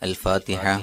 الفاتحة.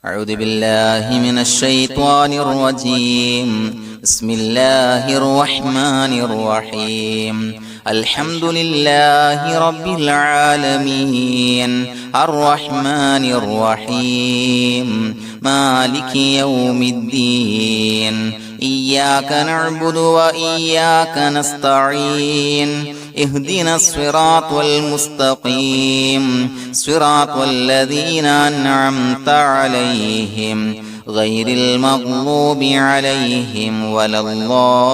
أعوذ بالله من الشيطان الرجيم. بسم الله الرحمن الرحيم. الحمد لله رب العالمين الرحمن الرحيم مالك يوم الدين. إياك نعبد وإياك نستعين. اهدنا الصراط المستقيم صراط الذين أنعمت عليهم غير المغضوب عليهم ولا الضالين.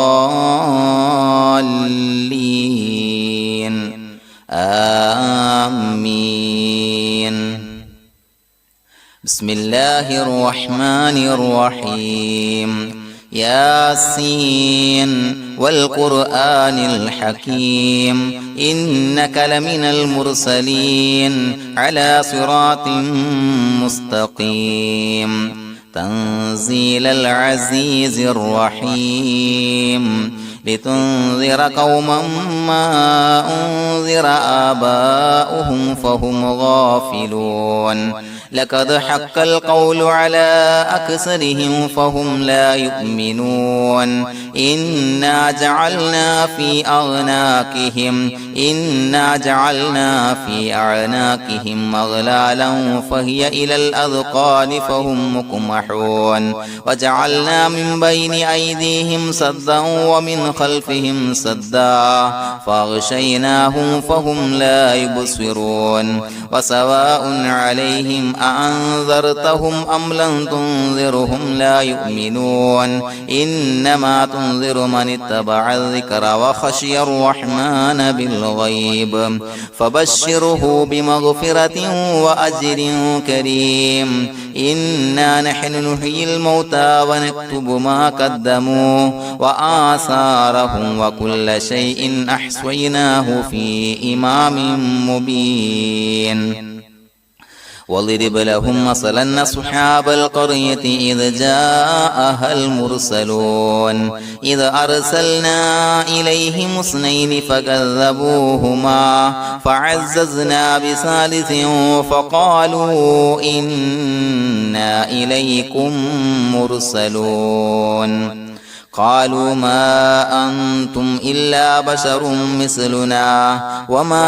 آمين. بسم الله الرحمن الرحيم. ياسين والقرآن الحكيم إنك لمن المرسلين على صراط مستقيم. تنزيل العزيز الرحيم لتنذر قوما ما أنذر آباؤهم فهم غافلون. لقد حق القول على أكثرهم فهم لا يؤمنون. إنا جعلنا في أعناقهم أغلالا فهي إلى الأذقان فهم مقمحون. وجعلنا من بين أيديهم سدا ومن خلفهم سدا فأغشيناهم فهم لا يبصرون. وسواء عليهم أأنذرتهم أم لم تنذرهم لا يؤمنون. إنما تنذر من اتبع الذكر وخشي الرحمن بالغيب فبشره بمغفرة وأجر كريم. إنا نحن نحيي الموتى ونكتب ما قدموا وآثارهم وكل شيء أحصيناه في إمام مبين. واضرب لهم مثلا أصحاب القرية إذ جاءها المرسلون إذ أرسلنا إليهم اثنين فكذبوهما فعززنا بثالث فقالوا إنا إليكم مرسلون. قالوا ما أنتم إلا بشر مثلنا وما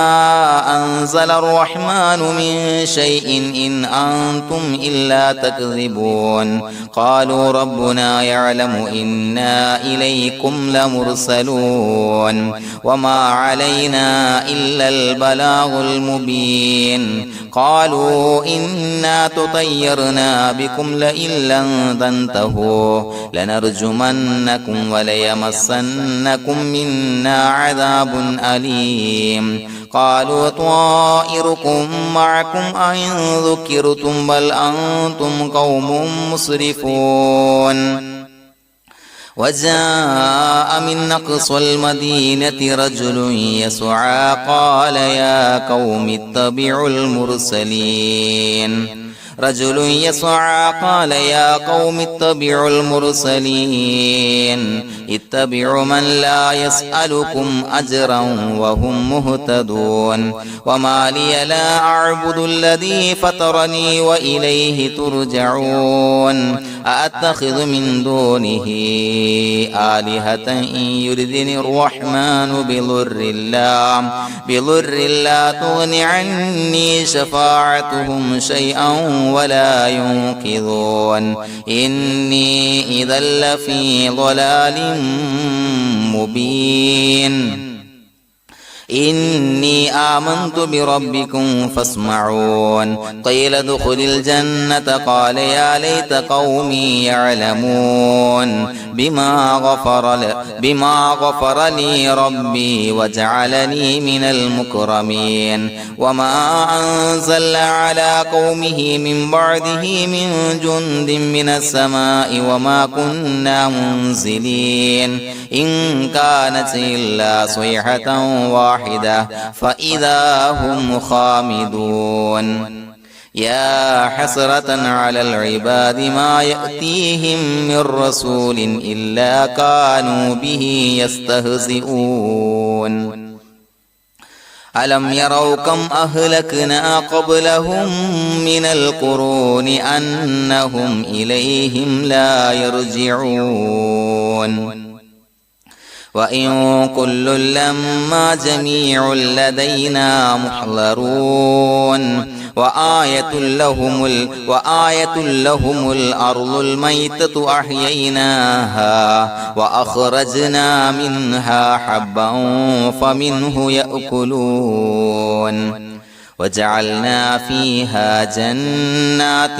أنزل الرحمن من شيء إن أنتم إلا تكذبون. قالوا ربنا يعلم إنا إليكم لمرسلون وما علينا إلا البلاغ المبين. قالوا إنا تطيرنا بكم لئن لم تنتهوا لنرجمنكم وليمسنكم منا عذاب أليم. قالوا طائركم معكم أئن ذكرتم بل أنتم قوم مسرفون. وجاء من أقصى المدينة رجل يسعى قال يا قوم اتبعوا المرسلين. رجل يسعى قال يا قوم اتبعوا المرسلين. اتبعوا من لا يسألكم أجرا وهم مهتدون. وما لي لا أعبد الذي فطرني وإليه ترجعون. أأتخذ من دونه آلهة إن يردني الرحمن بضر لا تغن عني شفاعتهم شيئا ولا ينقذون. إني إذا لفي ضلال مبين. إني آمنت بربكم فاسمعون. قيل ادخل الجنة قال يا ليت قومي يعلمون بما غفر لي ربي وجعلني من المكرمين. وما أنزل على قومه من بعده من جند من السماء وما كنا منزلين. إن كانت إلا صيحة واحدة فإذا هم خامدون. يا حسرة على العباد ما يأتيهم من رسول إلا كانوا به يستهزئون. ألم يروا كم أهلكنا قبلهم من القرون أنهم إليهم لا يرجعون وإن كل لما جميع لدينا محضرون وآية لهم الأرض الميتة أحييناها وأخرجنا منها حبا فمنه يأكلون وجعلنا فيها جنات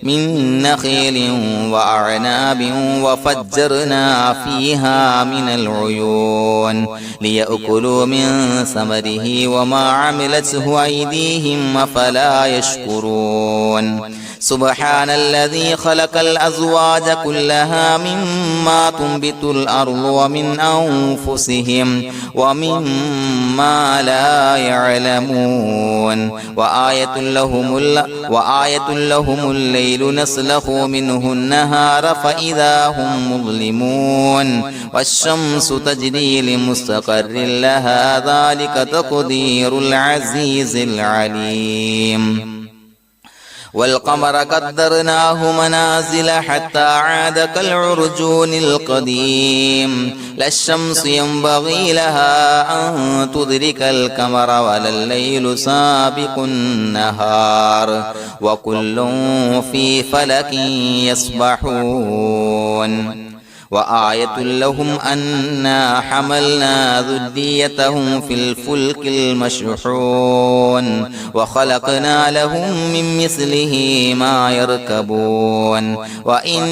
من نخيل وأعناب وفجرنا فيها من العيون ليأكلوا من ثمره وما عملته أيديهم أفلا يشكرون سبحان الذي خلق الأزواج كلها مما تنبت الأرض ومن أنفسهم ومما لا يعلمون وآية لهم الليل نسلخ منه النهار فإذا هم مظلمون والشمس تجري لمستقر لها ذلك تقدير العزيز العليم والقمر قدرناه منازل حتى عاد كالعرجون القديم لا الشمس ينبغي لها أن تدرك القمر ولا الليل سابق النهار وكل في فلك يسبحون وآية لهم أنا حملنا ذريتهم في الفلك المشحون وخلقنا لهم من مثله ما يركبون وإن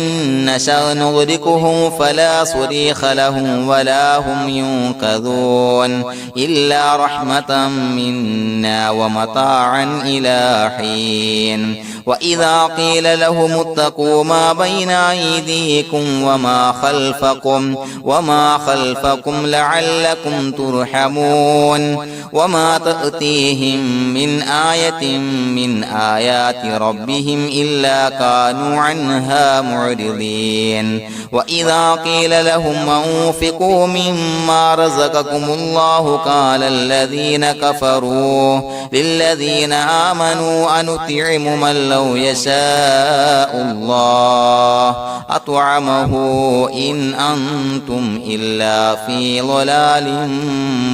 نشأ نغرقهم فلا صريخ لهم ولا هم ينقذون إلا رحمة منا ومتاعا إلى حين وإذا قيل لهم اتقوا ما بين أيديكم وما خلفكم لعلكم ترحمون وما تأتيهم من آية من آيات ربهم إلا كانوا عنها معرضين وإذا قيل لهم أنفقوا مما رزقكم الله قال الذين كفروا للذين آمنوا أنطعم من لو يشاء الله أطعمه إن أنتم إلا في ضلال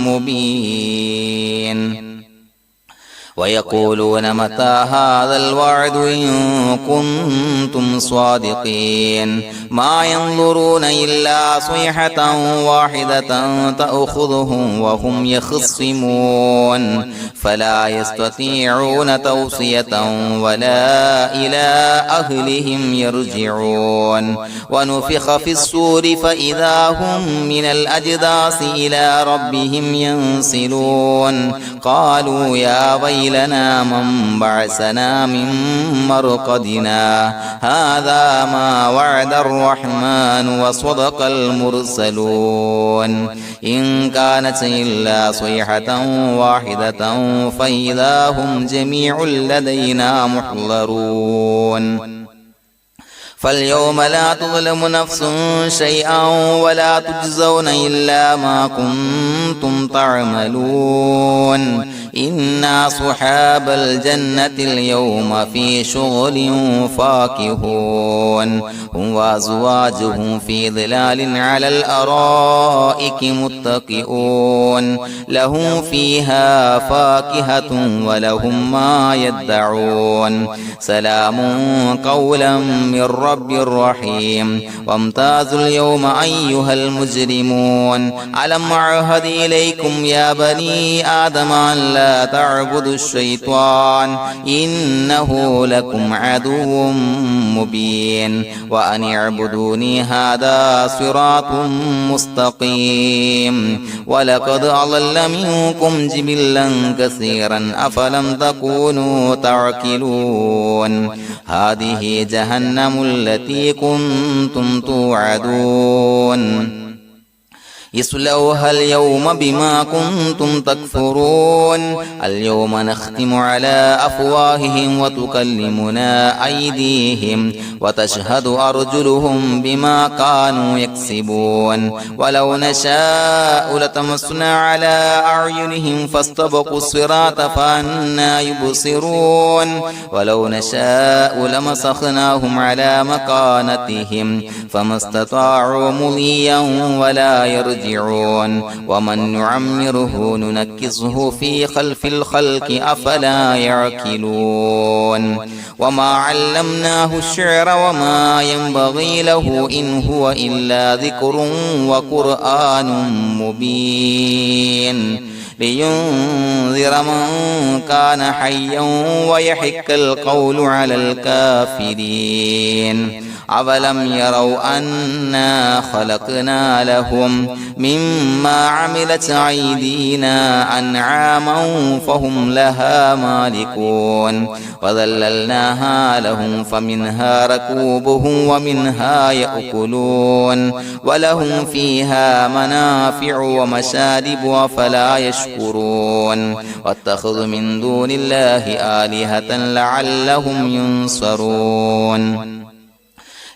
مبين ويقولون متى هذا الوعد إن كنتم صادقين ما ينظرون إلا صيحة واحدة تأخذهم وهم يخصمون فلا يستطيعون توصية ولا إلى أهلهم يرجعون ونفخ في الصور فإذا هم من الأجداث إلى ربهم ينسلون قالوا يا ويلنا من بعثنا من مرقدنا هذا ما وعد الرحمن وصدق المرسلون إن كانت إلا صيحة واحدة فإذا هم جميع لدينا محضرون فاليوم لا تظلم نفس شيئا ولا تجزون إلا ما كنتم تعملون إنا أصحاب الجنة اليوم في شغل فاكهون هم وأزواجهم في ظلال على الأرائك متكئون لهم فيها فاكهة ولهم ما يدعون سلام قولا من رب رحيم وامتازوا اليوم أيها المجرمون ألم أعهد إليكم يا بني آدم أن لا تعبدوا الشيطان إنه لكم عدو مبين وأن اعبدوني هذا صراط مستقيم ولقد أضل منكم جبلا كثيرا أفلم تكونوا تعقلون هذه جهنم التي كنتم توعدون اصلوها اليوم بما كنتم تكفرون اليوم نختم على أفواههم وتكلمنا أيديهم وتشهد أرجلهم بما كانوا يكسبون ولو نشاء لطمسنا على أعينهم فاستبقوا الصراط فأنى يبصرون ولو نشاء لمسخناهم على مكانتهم فما استطاعوا مضيا ولا يرجعون ومن نعمره ننكسه في خلف الخلق أفلا يعقلون وما علمناه الشعر وما ينبغي له إن هو إلا ذكر وقرآن مبين لينذر من كان حيا ويحق القول على الكافرين أولم يروا أنا خلقنا لهم مما عملت أيدينا أنعاما فهم لها مالكون وذللناها لهم فمنها ركوبهم ومنها يأكلون ولهم فيها منافع ومشارب أفلا يشكرون واتخذوا من دون الله آلهة لعلهم ينصرون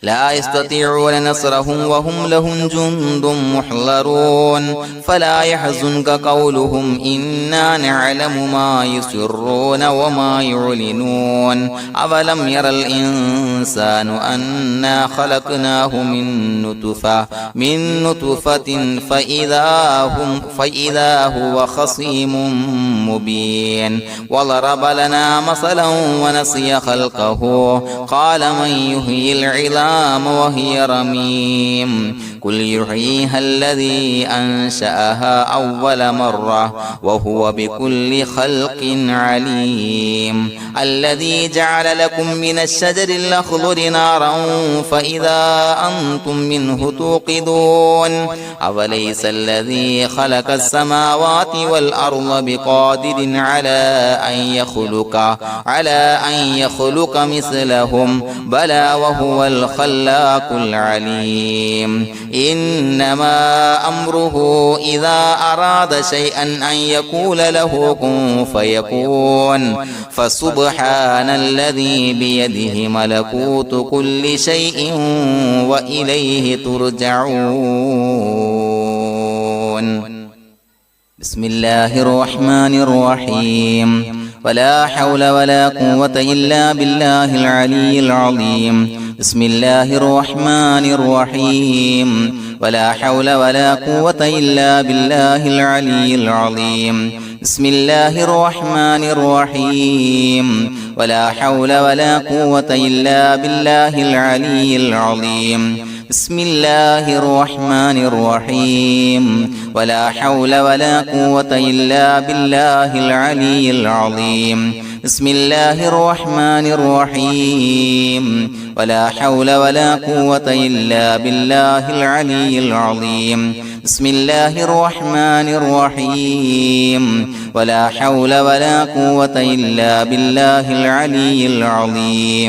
لا يستطيعون نصرهم وهم لهم جند محضرون فلا يحزنك قولهم إنا نعلم ما يسرون وما يعلنون أولم ير الإنسان أنا خلقناه من نطفة فإذا هو خصيم مبين وضرب لنا مثلا ونسي خلقه قال من يحيي العظام وهي رميم قل يحييها الذي أنشأها أول مرة وهو بكل خلق عليم الذي جعل لكم من الشجر الأخضر نارا فإذا أنتم منه توقدون أوليس الذي خلق السماوات والأرض بقادر على أن يخلق مثلهم بلى وهو الخلاق العليم إنما أمره إذا أراد شيئا أن يقول له كن فيكون فسبحان الذي بيده ملكوت كل شيء وإليه ترجعون بسم الله الرحمن الرحيم ولا حول ولا قوة إلا بالله العلي العظيم بسم الله الرحمن الرحيم ولا حول ولا قوة إلا بالله العلي العظيم بسم الله الرحمن الرحيم ولا حول ولا قوة إلا بالله العلي العظيم بسم الله الرحمن الرحيم ولا حول ولا قوة إلا بالله العلي العظيم بسم الله الرحمن الرحيم ولا حول ولا قوة إلا بالله العلي العظيم بسم الله الرحمن الرحيم ولا حول ولا قوة إلا بالله العلي العظيم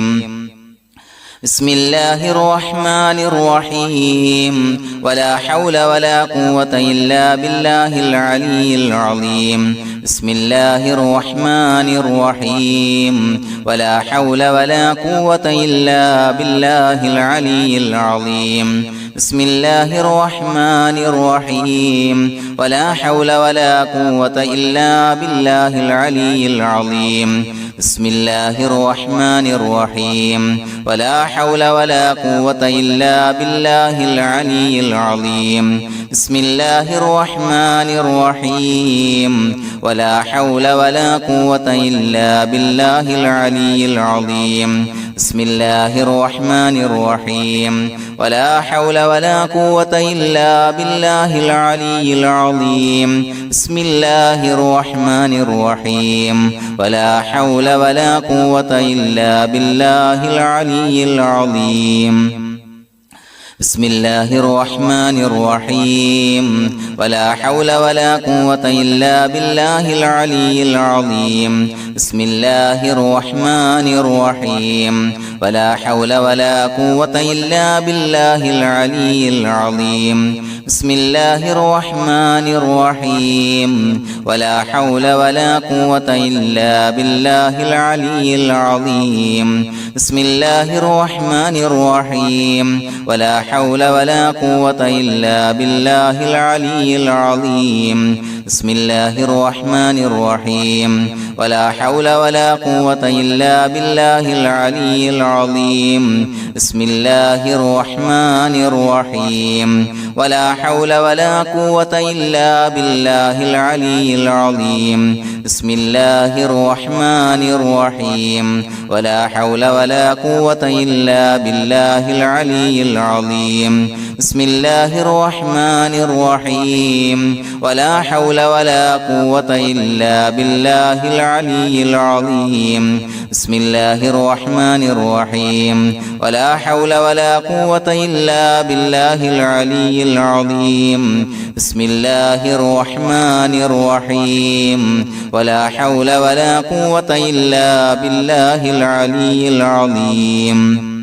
بسم الله الرحمن الرحيم ولا حول ولا قوة إلا بالله العلي العظيم بسم الله الرحمن الرحيم ولا حول ولا قوة إلا بالله العلي العظيم بسم الله الرحمن الرحيم ولا حول ولا قوة إلا بالله العلي العظيم بسم الله الرحمن الرحيم ولا حول ولا قوة إلا بالله العلي العظيم بسم الله الرحمن الرحيم ولا حول ولا قوة إلا بالله العلي العظيم بسم الله الرحمن الرحيم ولا حول ولا قوة إلا بالله العلي العظيم بسم الله الرحمن الرحيم ولا حول ولا قوة إلا بالله العلي العظيم بسم الله الرحمن الرحيم ولا حول ولا قوة إلا بالله العلي العظيم بسم الله الرحمن الرحيم ولا حول ولا قوة إلا بالله العلي العظيم بسم الله الرحمن الرحيم ولا حول ولا قوة إلا بالله العلي العظيم بسم الله الرحمن الرحيم ولا حول ولا قوة إلا بالله العلي العظيم بسم الله الرحمن الرحيم ولا حول ولا قوة إلا بالله العلي العظيم بسم الله الرحمن الرحيم ولا حول ولا قوة إلا بالله العلي العظيم بسم الله الرحمن الرحيم ولا حول ولا قوة إلا بالله العلي العظيم بسم الله الرحمن الرحيم ولا حول ولا قوة إلا بالله العلي العظيم بسم الله الرحمن الرحيم ولا حول ولا قوة إلا بالله العلي العظيم بسم الله الرحمن الرحيم ولا حول ولا قوة إلا بالله العلي العظيم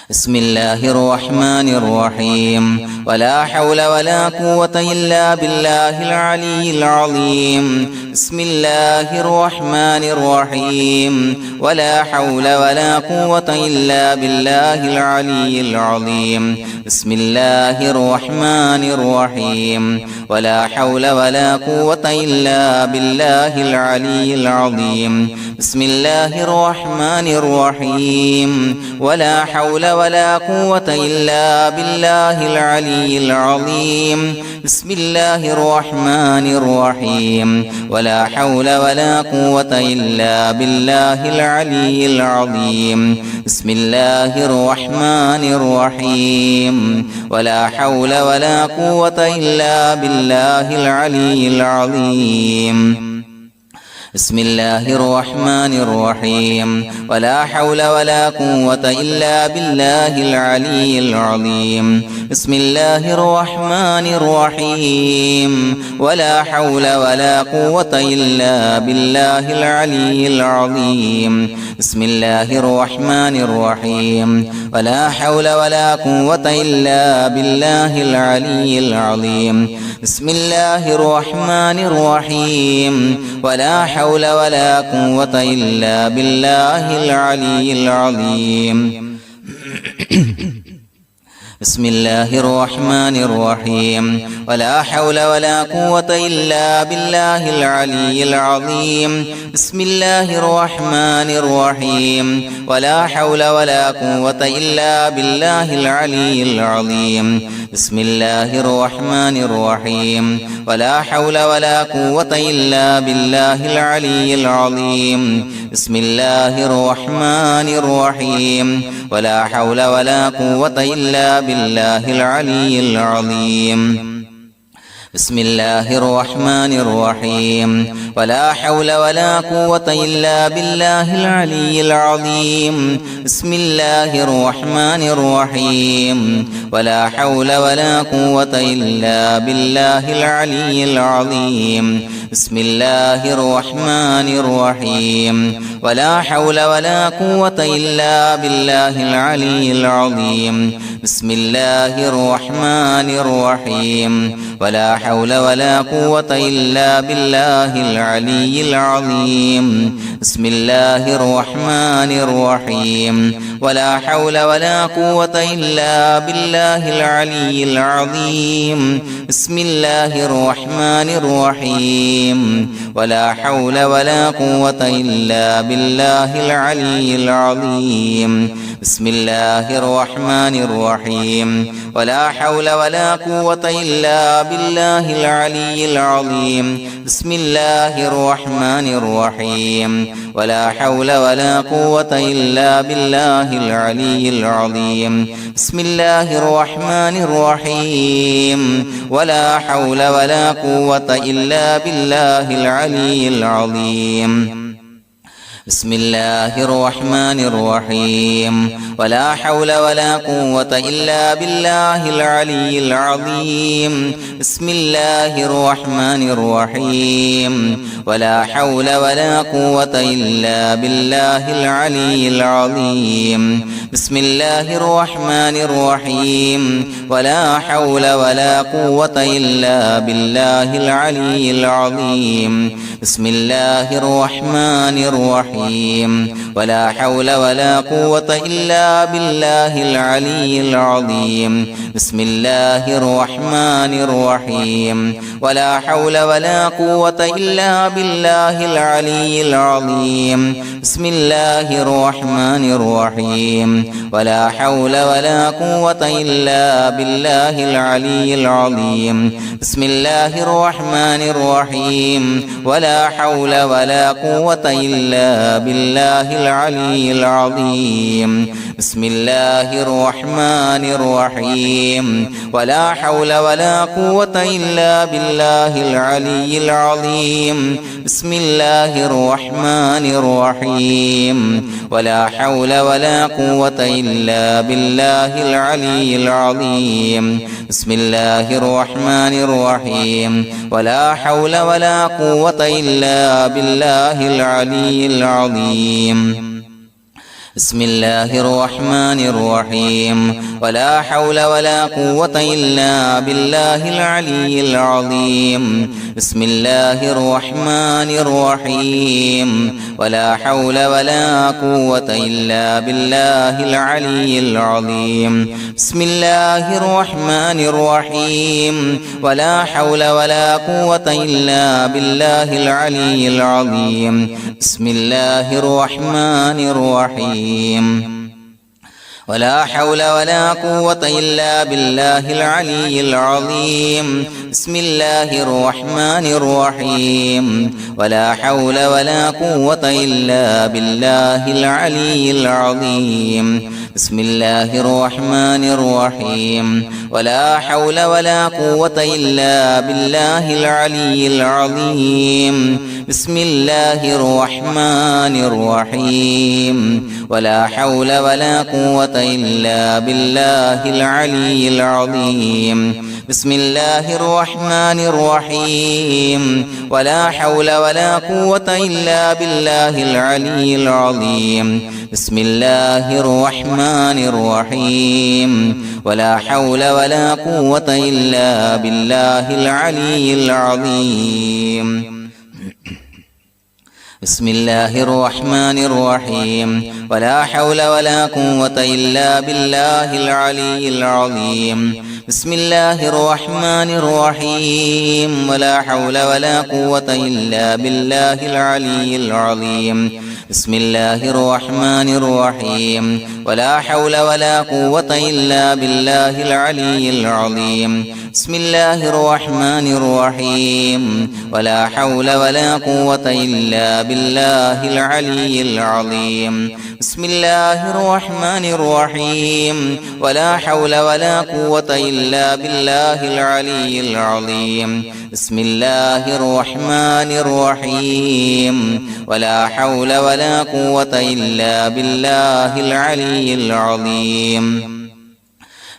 بسم الله الرحمن الرحيم ولا حول ولا قوة إلا بالله العلي العظيم بسم الله الرحمن الرحيم ولا حول ولا قوة إلا بالله العلي العظيم بسم الله الرحمن الرحيم ولا حول ولا قوة إلا بالله العلي العظيم بسم الله الرحمن الرحيم ولا حول ولا قوة إلا بالله العلي العظيم بسم الله الرحمن الرحيم ولا حول ولا قوة إلا بالله العلي العظيم بسم الله الرحمن الرحيم ولا حول ولا قوة إلا بالله العلي العظيم بسم الله الرحمن الرحيم ولا حول ولا قوة إلا بالله العلي العظيم بسم الله الرحمن الرحيم ولا حول ولا قوة إلا بالله العلي العظيم بسم الله الرحمن الرحيم ولا حول ولا قوة إلا بالله العلي العظيم بسم الله الرحمن الرحيم ولا حول ولا قوة إلا بالله العلي العظيم بسم الله الرحمن الرحيم ولا حول ولا قوة إلا بالله العلي العظيم بسم الله الرحمن الرحيم ولا حول ولا قوة إلا بالله العلي العظيم بسم الله الرحمن الرحيم ولا حول ولا قوة إلا بالله العلي العظيم بسم الله الرحمن الرحيم ولا حول ولا قوة إلا بالله العلي العظيم بسم الله الرحمن الرحيم ولا حول ولا قوة إلا بالله العلي العظيم بسم الله الرحمن الرحيم ولا حول ولا قوة إلا بالله العلي العظيم بسم الله الرحمن الرحيم ولا حول ولا قوة إلا بالله العلي العظيم بسم الله الرحمن الرحيم ولا حول ولا قوة إلا بالله العلي العظيم بسم الله الرحمن الرحيم ولا حول ولا قوة إلا بالله العلي العظيم بسم الله الرحمن الرحيم ولا حول ولا قوة إلا بالله العلي العظيم بسم الله الرحمن الرحيم ولا حول ولا قوة إلا بالله العلي العظيم بسم الله الرحمن الرحيم ولا حول ولا قوة إلا بالله العلي العظيم بسم الله الرحمن الرحيم ولا حول ولا قوة إلا بالله العلي العظيم بسم الله الرحمن الرحيم ولا حول ولا قوة إلا بالله العلي العظيم بسم الله الرحمن الرحيم ولا حول ولا قوة إلا بالله العلي العظيم بسم الله الرحمن الرحيم ولا حول ولا قوة إلا بالله العلي العظيم بسم الله الرحمن الرحيم ولا حول ولا قوة إلا بالله العلي العظيم بسم الله الرحمن الرحيم ولا حول ولا قوة إلا بالله العلي العظيم بسم الله الرحمن الرحيم ولا حول ولا قوة إلا بالله العلي العظيم بسم الله الرحمن الرحيم ولا حول ولا قوة إلا بالله العلي العظيم بسم الله الرحمن الرحيم ولا حول ولا قوة إلا بالله العلي العظيم بسم الله الرحمن الرحيم ولا حول ولا قوة إلا بالله العلي العظيم بسم الله الرحمن الرحيم ولا حول ولا قوة إلا بالله العلي العظيم بسم الله الرحمن الرحيم ولا حول ولا قوة إلا بالله العلي العظيم بسم الله الرحمن الرحيم ولا حول ولا قوة إلا بالله العلي العظيم بسم الله الرحمن الرحيم ولا حول ولا قوة إلا بالله العلي العظيم بسم الله الرحمن الرحيم ولا حول ولا قوة إلا بالله العلي العظيم بسم الله الرحمن الرحيم ولا حول ولا قوة إلا بالله العلي العظيم بسم الله الرحمن الرحيم ولا حول ولا قوة إلا بالله العلي العظيم بسم الله الرحمن الرحيم ولا حول ولا قوة إلا بالله العلي العظيم بسم الله الرحمن الرحيم ولا حول ولا قوة إلا بالله العلي العظيم بسم الله الرحمن الرحيم ولا حول ولا قوة إلا بالله العلي العظيم بسم الله الرحمن الرحيم ولا حول ولا قوة إلا بالله العلي العظيم بسم الله الرحمن الرحيم ولا حول ولا قوة إلا بالله العلي العظيم بسم الله الرحمن الرحيم ولا حول ولا قوة إلا بالله العلي العظيم بسم الله الرحمن الرحيم ولا حول ولا قوة إلا بالله العلي العظيم بسم الله الرحمن الرحيم ولا حول ولا قوة إلا بالله العلي العظيم بسم الله الرحمن الرحيم ولا حول ولا قوة إلا بالله العلي العظيم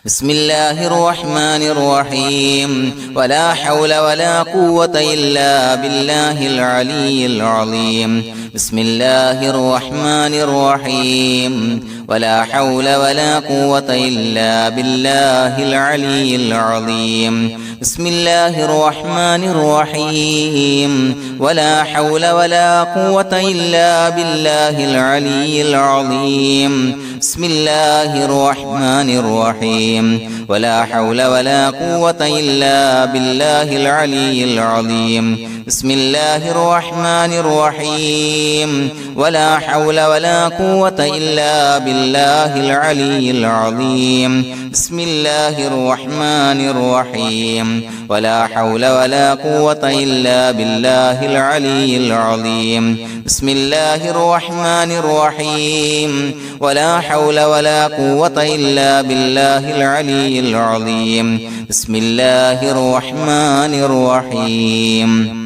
بسم الله الرحمن الرحيم ولا حول ولا قوة إلا بالله العلي العظيم بسم الله الرحمن الرحيم ولا حول ولا قوة إلا بالله العلي العظيم بسم الله الرحمن الرحيم ولا حول ولا قوة إلا بالله العلي العظيم بسم الله الرحمن الرحيم ولا حول ولا قوة إلا بالله العلي العظيم بسم الله الرحمن الرحيم ولا حول ولا قوة إلا بالله العلي العظيم بسم الله الرحمن الرحيم ولا حول ولا قوة إلا بالله العلي العظيم بسم الله الرحمن الرحيم ولا حول ولا قوة إلا بالله العلي العظيم بسم الله الرحمن الرحيم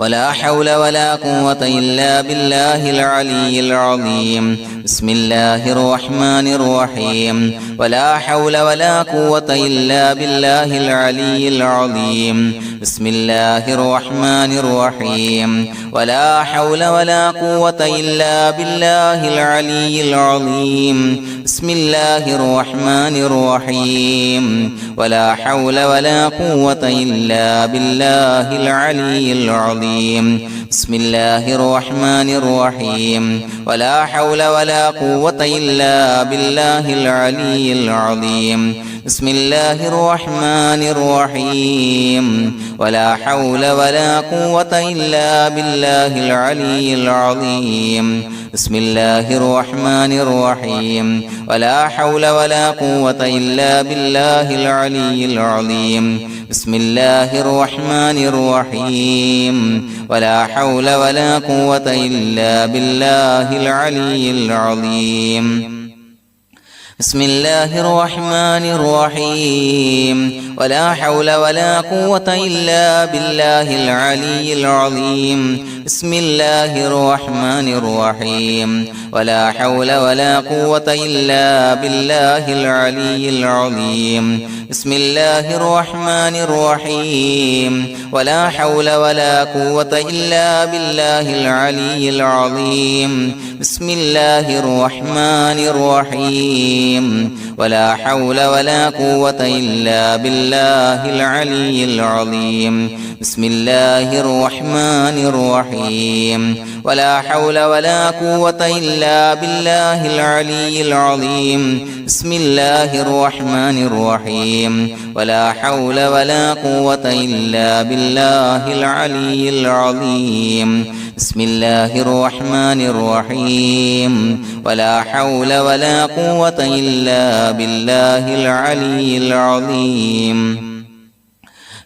ولا حول ولا قوة إلا بالله العلي العظيم بسم الله الرحمن الرحيم ولا حول ولا قوة إلا بالله العلي العظيم بسم الله الرحمن الرحيم ولا حول ولا قوة إلا بالله العلي العظيم بسم الله الرحمن الرحيم ولا حول ولا قوة إلا بالله العلي العظيم بسم الله الرحمن الرحيم ولا حول ولا قوة إلا بالله العلي العظيم بسم الله الرحمن الرحيم ولا حول ولا قوة إلا بالله العلي العظيم بسم الله الرحمن الرحيم ولا حول ولا قوة إلا بالله العلي العظيم بسم الله الرحمن الرحيم ولا حول ولا قوة إلا بالله العلي العظيم بسم الله الرحمن الرحيم ولا حول ولا قوة إلا بالله العلي العظيم بسم الله الرحمن الرحيم ولا حول ولا قوة إلا بالله العلي العظيم بسم الله الرحمن الرحيم ولا حول ولا قوة إلا بالله العلي العظيم بسم الله الرحمن الرحيم ولا حول ولا قوة إلا بالله العلي العظيم بسم الله الرحمن الرحيم ولا حول ولا قوة إلا بالله العلي العظيم بسم الله الرحمن الرحيم ولا حول ولا قوة إلا بالله العلي العظيم بسم الله الرحمن الرحيم ولا حول ولا قوة إلا بالله العلي العظيم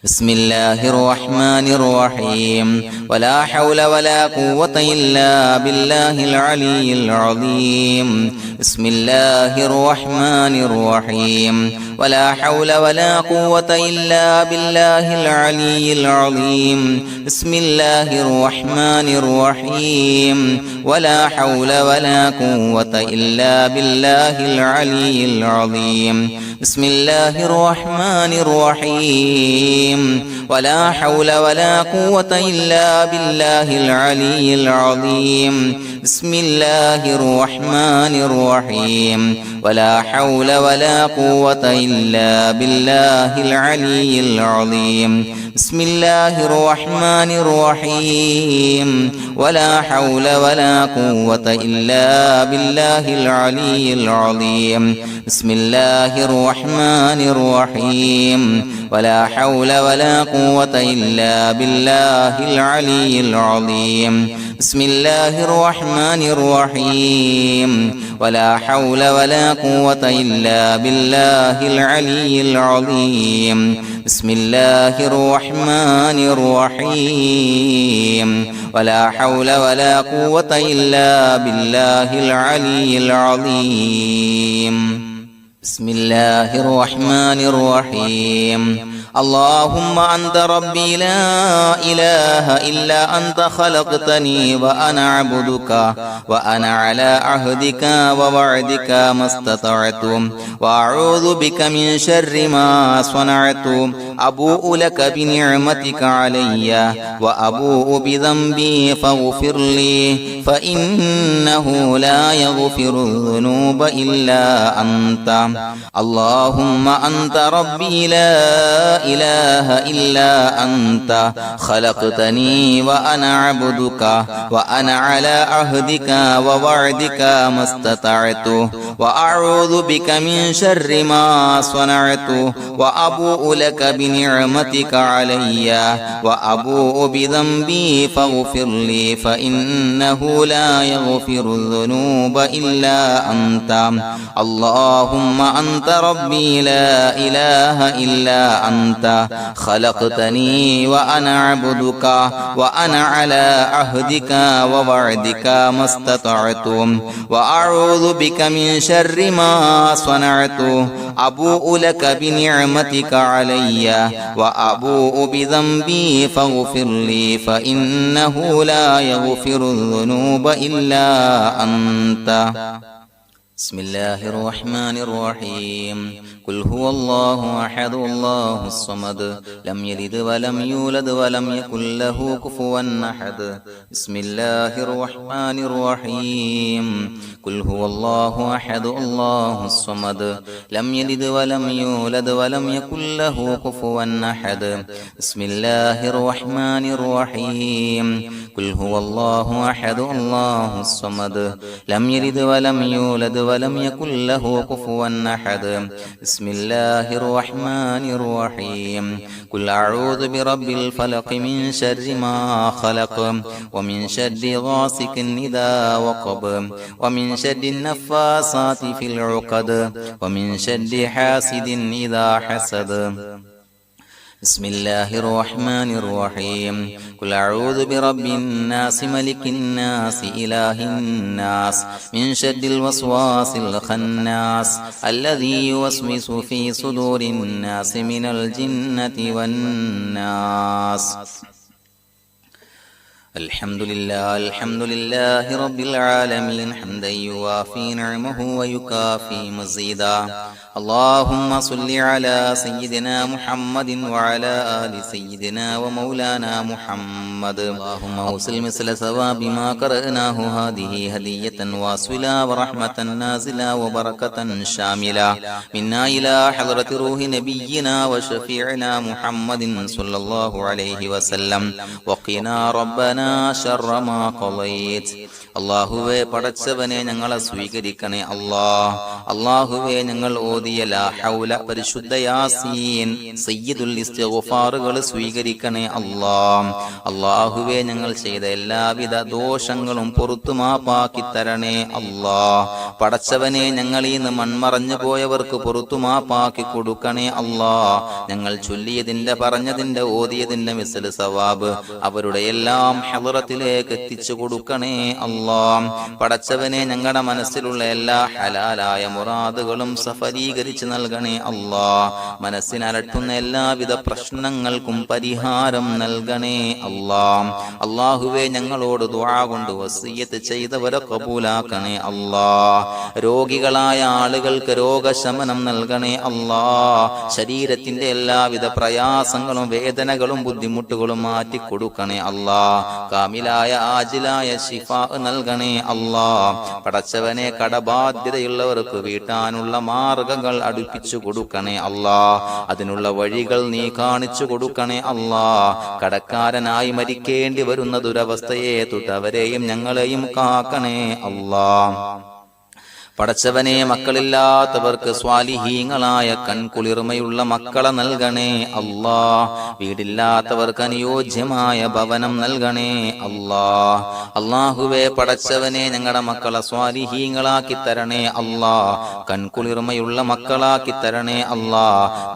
بسم الله الرحمن الرحيم ولا حول ولا قوة إلا بالله العلي العظيم بسم الله الرحمن الرحيم ولا حول ولا قوة إلا بالله العلي العظيم بسم الله الرحمن الرحيم ولا حول ولا قوة إلا بالله العلي العظيم بسم الله الرحمن الرحيم ولا حول ولا قوة إلا بالله العلي العظيم بسم الله الرحمن الرحيم ولا حول ولا قوة إلا بالله العلي العظيم بسم الله الرحمن الرحيم ولا حول ولا قوة إلا بالله العلي العظيم بسم الله الرحمن الرحيم ولا حول ولا قوة إلا بالله العلي العظيم بسم الله الرحمن الرحيم ولا حول ولا قوة إلا بالله العلي العظيم بسم الله الرحمن الرحيم ولا حول ولا قوة إلا بالله العلي العظيم بسم الله الرحمن الرحيم اللهم أنت ربي لا إله إلا أنت خلقتني وأنا عبدك وأنا على عهدك ووعدك ما استطعت وأعوذ بك من شر ما صنعت أبوء لك بنعمتك علي وأبوء بذنبي فاغفر لي فإنه لا يغفر الذنوب إلا أنت اللهم أنت ربي لا إله إلا أنت خلقتني وأنا عبدك وأنا على عهدك ووعدك ما استطعت وأعوذ بك من شر ما صنعت وأبوء لك بنعمتك علي وأبوء بذنبي فاغفر لي فإنه لا يغفر الذنوب إلا أنت اللهم أنت ربي لا إله إلا أنت خلقتني وأنا عبدك وأنا على عهدك ووعدك ما استطعت وأعوذ بك من شر ما صنعت أبوء لك بنعمتك علي وأبوء بذنبي فاغفر لي فإنه لا يغفر الذنوب إلا أنت. بسم الله الرحمن الرحيم. قل هو الله أحد الله الصمد لم يلد ولم يولد ولم يكن له كفوا أحد. بسم الله الرحمن الرحيم. قل هو الله أحد الله الصمد لم يلد ولم يولد ولم يكن له كفوا أحد. بسم الله الرحمن الرحيم. قل هو الله أحد الله الصمد لم يلد ولم يولد ولم يكن له كفوا أحد. بسم الله الرحمن الرحيم. قل أعوذ برب الفلق من شر ما خلق ومن شر غاسق إذا وقب ومن شر النفاثات في العقد ومن شر حاسد إذا حسد. بسم الله الرحمن الرحيم. قل أعوذ برب الناس ملك الناس إله الناس من شر الوسواس الخناس الذي يوسوس في صدور الناس من الجنة والناس. الحمد لله رب العالمين حمدا يوافي نعمه ويكافي مزيدا. اللهم صل على سيدنا محمد وعلى آل سيدنا ومولانا محمد. اللهم أوصل مثل ثواب ما قرأناه هذه هدية واصلة ورحمة نازلة وبركة شاملة منا إلى حضرة روح نبينا وشفيعنا محمد صلى الله عليه وسلم. وقنا ربنا شر ما قضيت. അള്ളാഹുവേ പടച്ചവനെ ഞങ്ങളെ സ്വീകരിക്കണേ അല്ലാ. അള്ളാഹുവേ ഞങ്ങൾ ഓതിയ ലാ ഹൗല പരിശുദ്ധ യാസീൻ സയ്യിദുൽ ഇസ്തിഗ്ഫാറുകൾ സ്വീകരിക്കണേ അല്ലാ. അള്ളാഹുവേ ഞങ്ങൾ ചെയ്ത എല്ലാവിധ ദോഷങ്ങളും പുറത്തു മാപ്പാക്കി തരണേ അല്ലാ. പടച്ചവനെ ഞങ്ങളിൽ നിന്ന് മൺമറഞ്ഞു പോയവർക്ക് പുറത്തു മാപ്പാക്കി കൊടുക്കണേ അല്ലാ. ഞങ്ങൾ ചൊല്ലിയതിന്റെ പറഞ്ഞതിന്റെ ഓതിയതിന്റെ മിസ്ൽ സവാബ് അവരുടെ എല്ലാം ഹളറത്തിലേക്ക് എത്തിച്ചു കൊടുക്കണേ അല്ലാ. പടച്ചവനെ ഞങ്ങളുടെ മനസ്സിലുള്ള എല്ലാ ഹലാലായ മുറാദുകളും സഫലീകരിച്ച് നൽകണേ അല്ലാ. മനസ്സിനലട്ടുന്ന എല്ലാവിധ പ്രശ്നങ്ങൾക്കും പരിഹാരം നൽകണേ അല്ലാ. അല്ലാഹുവേ ഞങ്ങളോട് ദുആ കൊണ്ട് വസിയ്യത്ത് ചെയ്തവരെ കബൂലാക്കണേ അല്ലാ. രോഗികളായ ആളുകൾക്ക് രോഗശമനം നൽകണേ അല്ലാ. ശരീരത്തിന്റെ എല്ലാവിധ പ്രയാസങ്ങളും വേദനകളും ബുദ്ധിമുട്ടുകളും മാറ്റി കൊടുക്കണേ അല്ലാ. കാമിലായ ആജിലായ ശിഫാ നൽകണേ അല്ലാ. പടച്ചവനെ കടബാധ്യതയുള്ളവർക്ക് വീട്ടാനുള്ള മാർഗങ്ങൾ അടുപ്പിച്ചു കൊടുക്കണേ അല്ലാ. അതിനുള്ള വഴികൾ നീ കാണിച്ചു കൊടുക്കണേ അല്ലാ. കടക്കാരനായി മരിക്കേണ്ടി വരുന്ന ദുരവസ്ഥയെ തൊട്ടവരെയും ഞങ്ങളെയും കാക്കണേ അല്ലാ. പടച്ചവനെ മക്കളില്ലാത്തവർക്ക് സ്വാലിഹീങ്ങളായ കൺകുളിർമയുള്ള മക്കളെ നൽകണേ അല്ലാ. വീടില്ലാത്തവർക്ക് അനുയോജ്യമായ ഭവനം നൽകണേ അല്ലാ. അല്ലാഹുവേ പടച്ചവനെ ഞങ്ങളുടെ മക്കളെ സ്വാലിഹീങ്ങളാക്കി തരണേ അല്ലാ. കൺകുളിർമയുള്ള മക്കളാക്കി തരണേ അല്ലാ.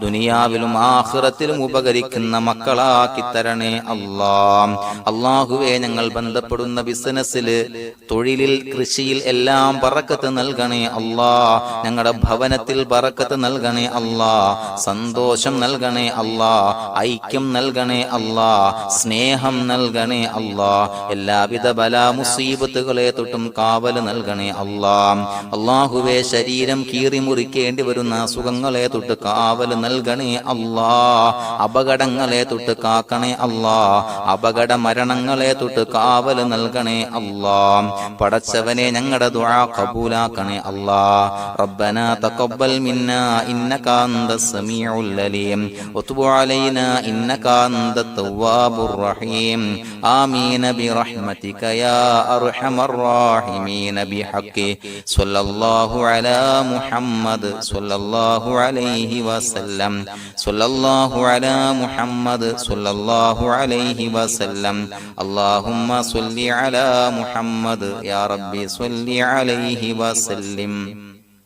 ദുനിയാവിലും ആഖിറത്തിലും ഉപകരിക്കുന്ന മക്കളാക്കി തരണേ അല്ലാ. അല്ലാഹുവേ ഞങ്ങൾ ബന്ധപ്പെടുന്ന ബിസിനസ്സില് തൊഴിലിൽ കൃഷിയിൽ എല്ലാം ബറക്കത്ത് നൽകണേ അല്ലാ. ഞങ്ങളുടെ ഭവനത്തിൽ ബറക്കത്ത് നൽകണേ അല്ലാ. സന്തോഷം നൽകണേ അല്ലാ. ഐക്യം നൽകണേ അല്ലാ. സ്നേഹം നൽകണേ അല്ലാ. എല്ലാവിധ ബലാ മുസീബത്തുകളെ തൊട്ടും കാവല് നൽകണേ അല്ലാ. അല്ലാഹുവേ ശരീരം കീറി മുറിക്കേണ്ടി വരുന്ന അസുഖങ്ങളെ തൊട്ട് കാവല് നൽകണേ അല്ലാ. അപകടങ്ങളെ തൊട്ട് കാക്കണേ അല്ലാ. അപകട മരണങ്ങളെ തൊട്ട് കാവല് നൽകണേ അല്ലാ. പടച്ചവനെ ഞങ്ങളുടെ ദുആ കബൂലാക്കണേ അല്ലാ. റബ്ബനാ തഖബ്ബൽ മിന്നാ ഇന്നക അൻതസ് സമീഉൽ അലീം വതുബ് അലൈനാ ഇന്നക അൻതത് തവ്വാബുർ റഹീം. ആമീൻ ബിറഹ്മതിക യാ അർഹമർ റഹീമീൻ ബിഹഖി സ്വല്ലല്ലാഹു അലാ മുഹമ്മദ് സ്വല്ലല്ലാഹു അലൈഹി വസല്ലം സ്വല്ലല്ലാഹു അലാ മുഹമ്മദ് സ്വല്ലല്ലാഹു അലൈഹി വസല്ലം. അല്ലാഹുമ്മ സ്വല്ലി അലാ മുഹമ്മദ് യാ റബ്ബി സ്വല്ലി അലൈഹി വസല്ലം.